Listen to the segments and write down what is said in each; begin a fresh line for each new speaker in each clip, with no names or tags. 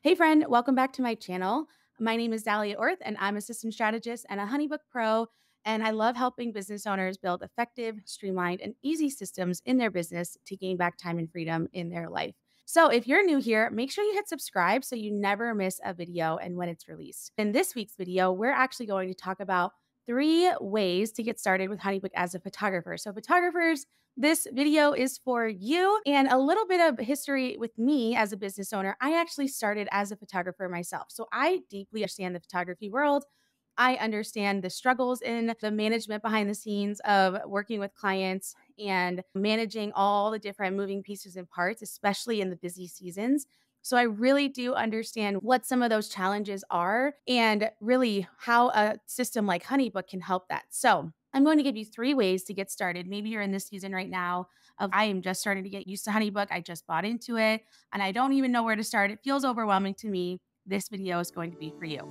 Hey friend, welcome back to my channel. My name is Dahlia Orth and I'm a system strategist and a HoneyBook Pro. And I love helping business owners build effective, streamlined, and easy systems in their business to gain back time and freedom in their life. So if you're new here, make sure you hit subscribe so you never miss a video and when it's released. In this week's video, we're actually going to talk about 3 ways to get started with HoneyBook as a photographer. So photographers, this video is for you. And a little bit of history with me as a business owner. I actually started as a photographer myself. So I deeply understand the photography world. I understand the struggles in the management behind the scenes of working with clients and managing all the different moving pieces and parts, especially in the busy seasons. So I really do understand what some of those challenges are and really how a system like HoneyBook can help that. So I'm going to give you 3 ways to get started. Maybe you're in this season right now of I am just starting to get used to HoneyBook. I just bought into it and I don't even know where to start. It feels overwhelming to me. This video is going to be for you.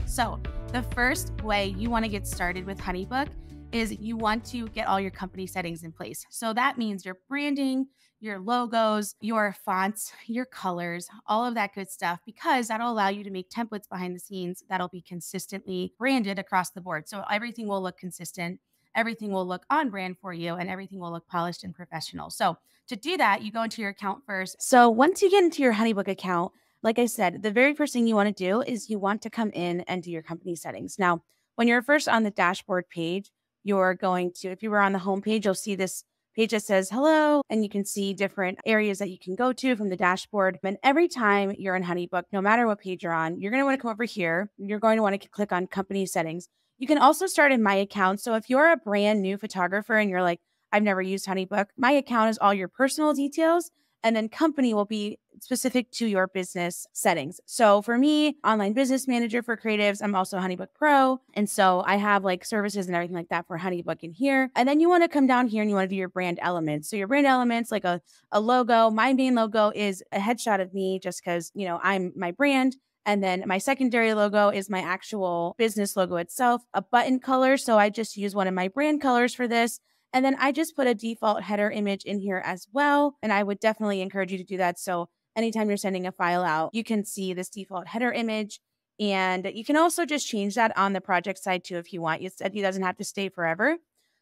So, the first way you want to get started with HoneyBook is you want to get all your company settings in place. So that means your branding, your logos, your fonts, your colors, all of that good stuff, because that'll allow you to make templates behind the scenes that'll be consistently branded across the board. So everything will look consistent, everything will look on brand for you, and everything will look polished and professional. So to do that, you go into your account first. So once you get into your HoneyBook account, like I said, the very first thing you want to do is you want to come in and do your company settings. Now, when you're first on the dashboard page, you're going to, if you were on the home page, you'll see this page that says hello, and you can see different areas that you can go to from the dashboard. And every time you're in HoneyBook, no matter what page you're on, you're going to want to come over here. You're going to want to click on company settings. You can also start in my account. So if you're a brand new photographer and you're like, I've never used HoneyBook, my account is all your personal details. And then company will be specific to your business settings. So for me, online business manager for creatives, I'm also HoneyBook Pro. And so I have like services and everything like that for HoneyBook in here. And then you want to come down here and you want to do your brand elements. So your brand elements, like a logo, my main logo is a headshot of me just because, I'm my brand. And then my secondary logo is my actual business logo itself, a button color. So I just use one of my brand colors for this. And then I just put a default header image in here as well. And I would definitely encourage you to do that. So anytime you're sending a file out, you can see this default header image. And you can also just change that on the project side too if you want. It doesn't have to stay forever.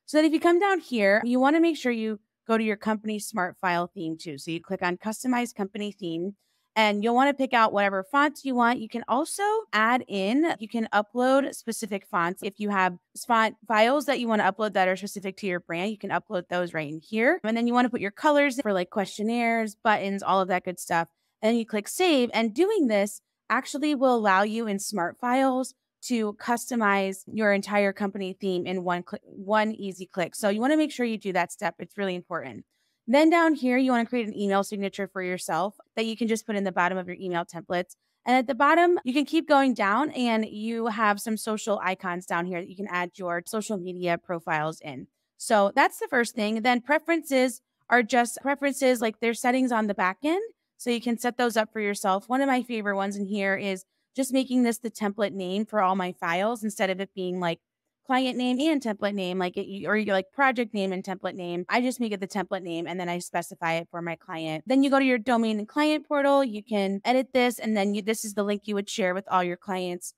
So that if you come down here, you want to make sure you go to your company smart file theme too. So you click on customize company theme. And you'll want to pick out whatever fonts you want. You can also you can upload specific fonts. If you have font files that you want to upload that are specific to your brand, you can upload those right in here. And then you want to put your colors for like questionnaires, buttons, all of that good stuff. And then you click save. And doing this actually will allow you in smart files to customize your entire company theme in one easy click. So you want to make sure you do that step. It's really important. Then down here, you want to create an email signature for yourself that you can just put in the bottom of your email templates. And at the bottom, you can keep going down and you have some social icons down here that you can add your social media profiles in. So that's the first thing. Then preferences are just preferences, like their settings on the back end. So you can set those up for yourself. One of my favorite ones in here is just making this the template name for all my files instead of it being like client name and template name, or you like project name and template name. I just make it the template name and then I specify it for my client. Then you go to your domain and client portal. You can edit this, and then this is the link you would share with all your clients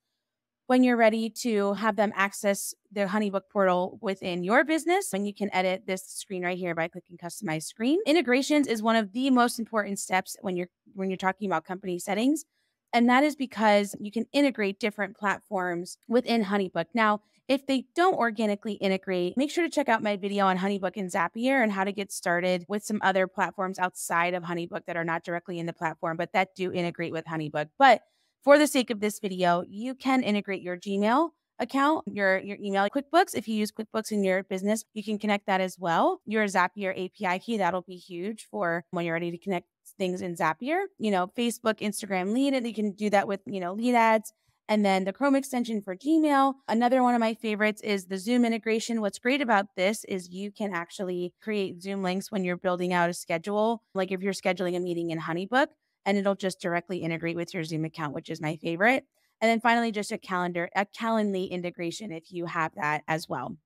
when you're ready to have them access the HoneyBook portal within your business. And you can edit this screen right here by clicking customize screen. Integrations is one of the most important steps when you're talking about company settings. And that is because you can integrate different platforms within HoneyBook. Now, if they don't organically integrate, make sure to check out my video on HoneyBook and Zapier and how to get started with some other platforms outside of HoneyBook that are not directly in the platform, but that do integrate with HoneyBook. But for the sake of this video, you can integrate your Gmail account, your email, QuickBooks. If you use QuickBooks in your business, you can connect that as well. Your Zapier API key, that'll be huge for when you're ready to connect things in Zapier. Facebook, Instagram lead, and you can do that with, lead ads. And then the Chrome extension for Gmail. Another one of my favorites is the Zoom integration. What's great about this is you can actually create Zoom links when you're building out a schedule, like if you're scheduling a meeting in HoneyBook, and it'll just directly integrate with your Zoom account, which is my favorite. And then finally, just a Calendly integration if you have that as well.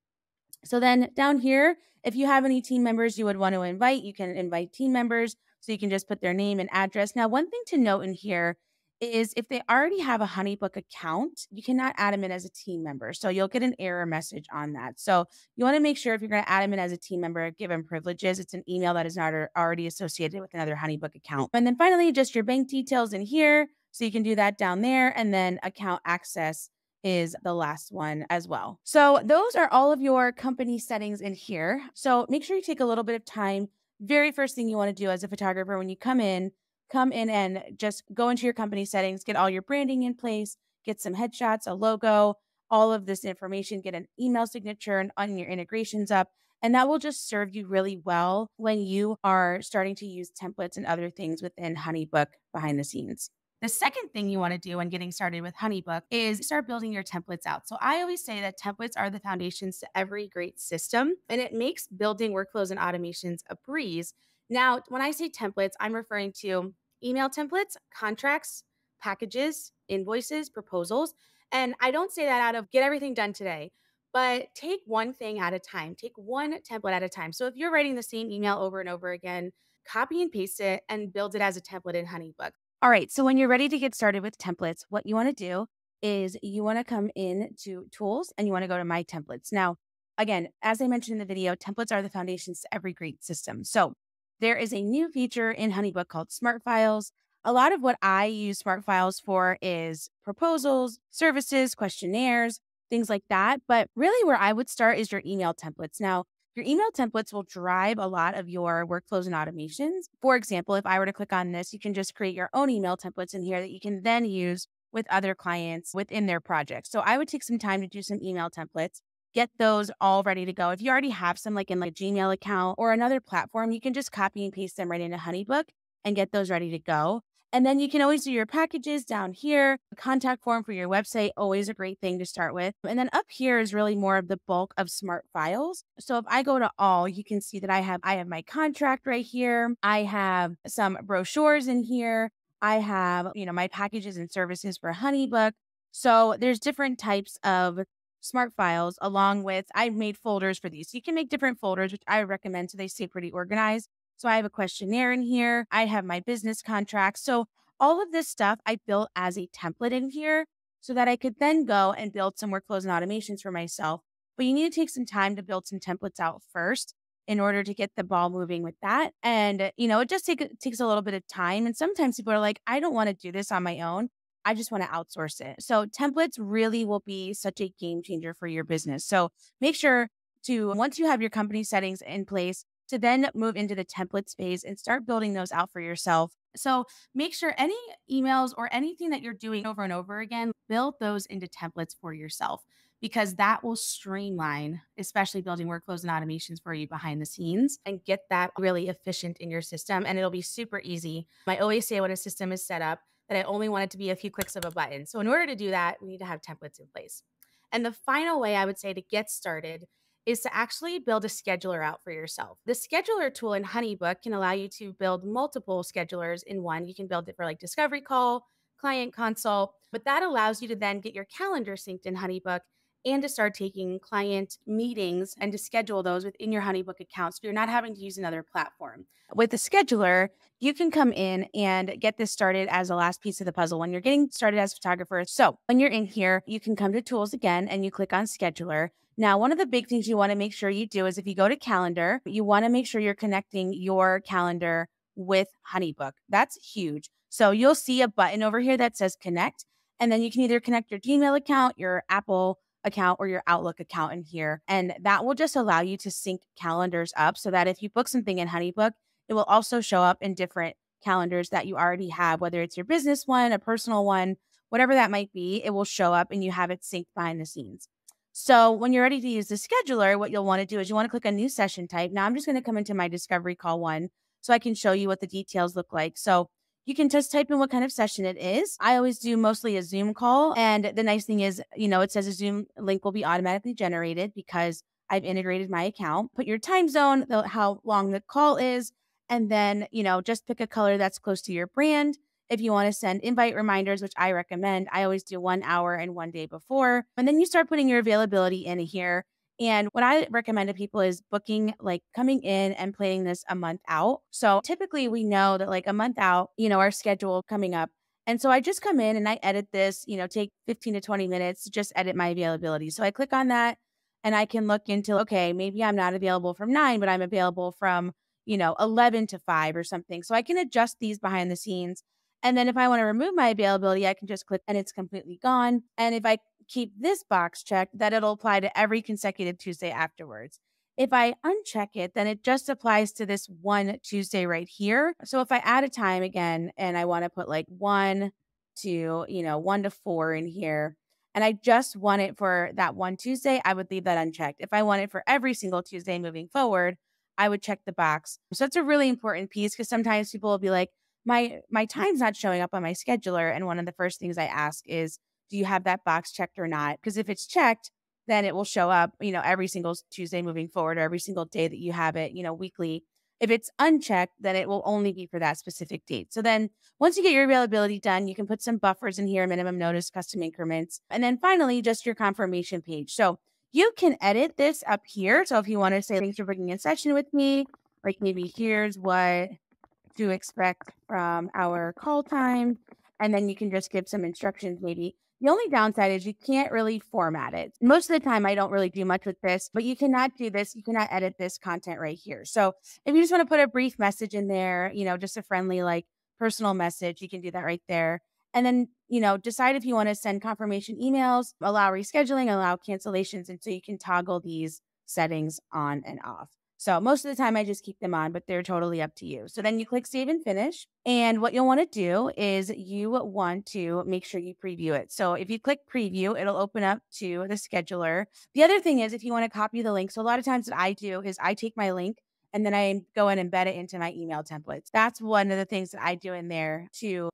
So then down here, if you have any team members you would want to invite, you can invite team members. So you can just put their name and address. Now, one thing to note in here is if they already have a HoneyBook account, you cannot add them in as a team member. So you'll get an error message on that. So you want to make sure if you're going to add them in as a team member, give them privileges. It's an email that is not already associated with another HoneyBook account. And then finally, just your bank details in here. So you can do that down there. And then account access is the last one as well. So those are all of your company settings in here. So make sure you take a little bit of time. Very first thing you want to do as a photographer when you come in and just go into your company settings, get all your branding in place, get some headshots, a logo, all of this information, get an email signature and on your integrations up. And that will just serve you really well when you are starting to use templates and other things within HoneyBook behind the scenes. The second thing you want to do when getting started with HoneyBook is start building your templates out. So I always say that templates are the foundations to every great system, and it makes building workflows and automations a breeze. Now, when I say templates, I'm referring to email templates, contracts, packages, invoices, proposals. And I don't say that out of get everything done today, but take one thing at a time. Take one template at a time. So if you're writing the same email over and over again, copy and paste it and build it as a template in HoneyBook. All right, so when you're ready to get started with templates, what you want to do is you want to come into tools and you want to go to my templates. Now, again, as I mentioned in the video, templates are the foundations to every great system. So there is a new feature in HoneyBook called Smart Files. A lot of what I use Smart Files for is proposals, services, questionnaires, things like that. But really where I would start is your email templates. Now, your email templates will drive a lot of your workflows and automations. For example, if I were to click on this, you can just create your own email templates in here that you can then use with other clients within their projects. So I would take some time to do some email templates, get those all ready to go. If you already have some like in like a Gmail account or another platform, you can just copy and paste them right into HoneyBook and get those ready to go. And then you can always do your packages down here. A contact form for your website, always a great thing to start with. And then up here is really more of the bulk of Smart Files. So if I go to all, you can see that I have my contract right here. I have some brochures in here. I have, my packages and services for HoneyBook. So there's different types of Smart Files along with, I've made folders for these. So you can make different folders, which I recommend so they stay pretty organized. So I have a questionnaire in here. I have my business contracts. So all of this stuff I built as a template in here so that I could then go and build some workflows and automations for myself. But you need to take some time to build some templates out first in order to get the ball moving with that. And, it just takes a little bit of time. And sometimes people are like, I don't want to do this on my own. I just want to outsource it. So templates really will be such a game changer for your business. So make sure to, once you have your company settings in place, to then move into the templates phase and start building those out for yourself. So make sure any emails or anything that you're doing over and over again, build those into templates for yourself because that will streamline, especially building workflows and automations for you behind the scenes and get that really efficient in your system. And it'll be super easy. I always say when a system is set up that I only want it to be a few clicks of a button. So in order to do that, we need to have templates in place. And the final way I would say to get started is to actually build a scheduler out for yourself. The scheduler tool in HoneyBook can allow you to build multiple schedulers in one. You can build it for like discovery call, client consult, but that allows you to then get your calendar synced in HoneyBook and to start taking client meetings and to schedule those within your HoneyBook account so you're not having to use another platform. With the scheduler, you can come in and get this started as a last piece of the puzzle when you're getting started as a photographer. So when you're in here, you can come to tools again and you click on scheduler. Now, one of the big things you want to make sure you do is if you go to calendar, you want to make sure you're connecting your calendar with HoneyBook. That's huge. So you'll see a button over here that says connect, and then you can either connect your Gmail account, your Apple account, or your Outlook account in here. And that will just allow you to sync calendars up so that if you book something in HoneyBook, it will also show up in different calendars that you already have, whether it's your business one, a personal one, whatever that might be, it will show up and you have it synced behind the scenes. So when you're ready to use the scheduler, what you'll want to do is you want to click a new session type. Now I'm just going to come into my discovery call one so I can show you what the details look like. So you can just type in what kind of session it is. I always do mostly a Zoom call. And the nice thing is, it says a Zoom link will be automatically generated because I've integrated my account. Put your time zone, how long the call is, and then, just pick a color that's close to your brand. If you want to send invite reminders, which I recommend, I always do 1 hour and 1 day before. And then you start putting your availability in here. And what I recommend to people is booking, like coming in and planning this a month out. So typically we know that like a month out, our schedule coming up. And so I just come in and I edit this, take 15 to 20 minutes to just edit my availability. So I click on that and I can look into, okay, maybe I'm not available from 9, but I'm available from, 11 to 5 or something. So I can adjust these behind the scenes. And then if I want to remove my availability, I can just click and it's completely gone. And if I keep this box checked, that it'll apply to every consecutive Tuesday afterwards. If I uncheck it, then it just applies to this one Tuesday right here. So if I add a time again and I want to put like 1 to, 1 to 4 in here, and I just want it for that one Tuesday, I would leave that unchecked. If I want it for every single Tuesday moving forward, I would check the box. So that's a really important piece because sometimes people will be like, my time's not showing up on my scheduler. And one of the first things I ask is, do you have that box checked or not? Because if it's checked, then it will show up, every single Tuesday moving forward, or every single day that you have it, weekly. If it's unchecked, then it will only be for that specific date. So then once you get your availability done, you can put some buffers in here, minimum notice, custom increments, and then finally just your confirmation page. So you can edit this up here. So if you want to say, thanks for booking a session with me, like maybe here's what to expect from our call time. And then you can just give some instructions maybe. The only downside is you can't really format it. Most of the time, I don't really do much with this, but you cannot do this. You cannot edit this content right here. So if you just want to put a brief message in there, just a friendly, like personal message, you can do that right there. And then, decide if you want to send confirmation emails, allow rescheduling, allow cancellations. And so you can toggle these settings on and off. So most of the time I just keep them on, but they're totally up to you. So then you click save and finish. And what you'll want to do is you want to make sure you preview it. So if you click preview, it'll open up to the scheduler. The other thing is if you want to copy the link. So a lot of times what I do is I take my link and then I go and embed it into my email templates. That's one of the things that I do in there to,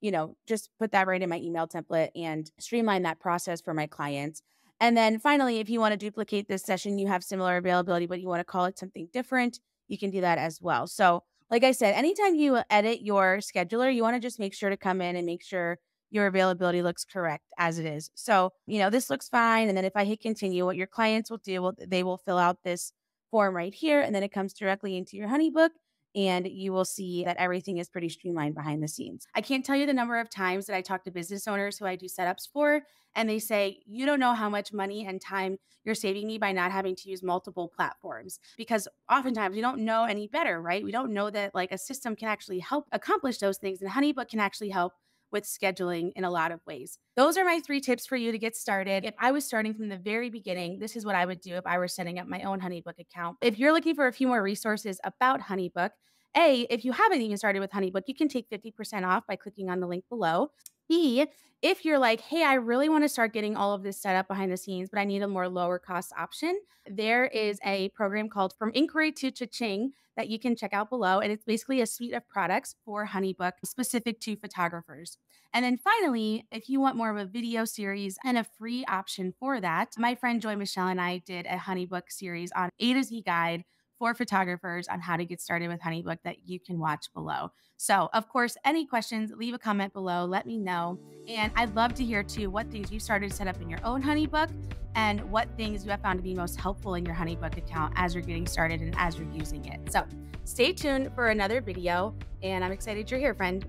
just put that right in my email template and streamline that process for my clients. And then finally, if you want to duplicate this session, you have similar availability, but you want to call it something different, you can do that as well. So like I said, anytime you edit your scheduler, you want to just make sure to come in and make sure your availability looks correct as it is. So, this looks fine. And then if I hit continue, what your clients will do, they will fill out this form right here. And then it comes directly into your HoneyBook. And you will see that everything is pretty streamlined behind the scenes. I can't tell you the number of times that I talk to business owners who I do setups for, and they say, you don't know how much money and time you're saving me by not having to use multiple platforms. Because oftentimes we don't know any better, right? We don't know that like a system can actually help accomplish those things, and HoneyBook can actually help with scheduling in a lot of ways. Those are my 3 tips for you to get started. If I was starting from the very beginning, this is what I would do if I were setting up my own HoneyBook account. If you're looking for a few more resources about HoneyBook, if you haven't even started with HoneyBook, you can take 50% off by clicking on the link below. B, if you're like, hey, I really want to start getting all of this set up behind the scenes, but I need a more lower cost option, there is a program called From Inquiry to Cha-Ching that you can check out below. And it's basically a suite of products for HoneyBook specific to photographers. And then finally, if you want more of a video series and a free option for that, my friend Joy Michelle and I did a HoneyBook series on A to Z guide for photographers on how to get started with HoneyBook that you can watch below. So of course, any questions, leave a comment below, let me know. And I'd love to hear too what things you started to set up in your own HoneyBook and what things you have found to be most helpful in your HoneyBook account as you're getting started and as you're using it. So stay tuned for another video, and I'm excited you're here, friend.